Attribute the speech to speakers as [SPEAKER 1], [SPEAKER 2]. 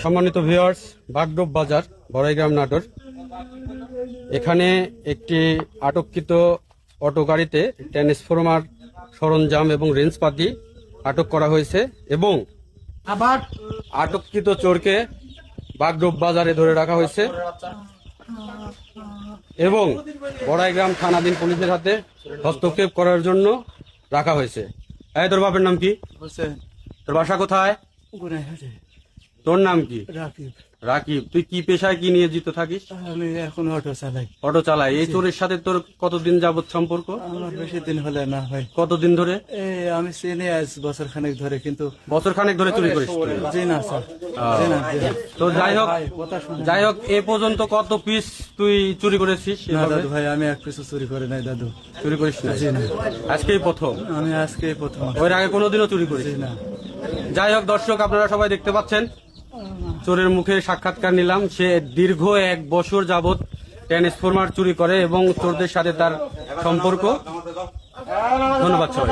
[SPEAKER 1] সম্মানিত ভিউয়ার্স, বাগডোব বাজার, বড়াইগ্রাম নাটোর। এখানে একটি আটককৃত অটো গাড়িতে ট্রান্সফরমার সরঞ্জাম এবং রেঞ্জপাতি আটক করা হয়েছে এবং আটককৃত চোরকে বাগডোব বাজারে ধরে রাখা হয়েছে এবং বড়াইগ্রাম থানাধীন পুলিশের হাতে হস্তক্ষেপ করার জন্য রাখা হয়েছে। এই তোর বাপের নাম কি? তোর বাসা কোথায়? তোর নাম কি?
[SPEAKER 2] রাকিব।
[SPEAKER 1] রাকিব। তুই কি পেশায় কি নিয়োজিত থাকিস?
[SPEAKER 2] আমি এখন অটো চালাই।
[SPEAKER 1] অটো চালাই। এই চোরের সাথে তোর কতদিন যাবত সম্পর্ক?
[SPEAKER 2] আমার বেশি দিন হলে না ভাই।
[SPEAKER 1] কতদিন ধরে?
[SPEAKER 2] আমি চিনি আজ বছর খানেক ধরে, কিন্তু
[SPEAKER 1] বছর খানেক ধরে চুরি করিস?
[SPEAKER 2] জি না স্যার, জি না, জি না।
[SPEAKER 1] তো যাই হোক এ পর্যন্ত কত পিস তুই চুরি করেছিস?
[SPEAKER 2] না দাদু ভাই, আমি এক পিছু চুরি করে নাই দাদু।
[SPEAKER 1] চুরি করিস না?
[SPEAKER 2] জি না,
[SPEAKER 1] আজকেই প্রথম?
[SPEAKER 2] আমি আজকেই প্রথম।
[SPEAKER 1] ওর আগে কোনোদিনও চুরি করিস
[SPEAKER 2] না।
[SPEAKER 1] যাই হোক দর্শক, আপনারা সবাই দেখতে পাচ্ছেন চোরের মুখে সাক্ষাৎকার নিলাম। সে দীর্ঘ 1 বছর যাবত ট্রান্সফরমার চুরি করে এবং চোরদের সাথে তার সম্পর্ক। ধন্যবাদ সবাই।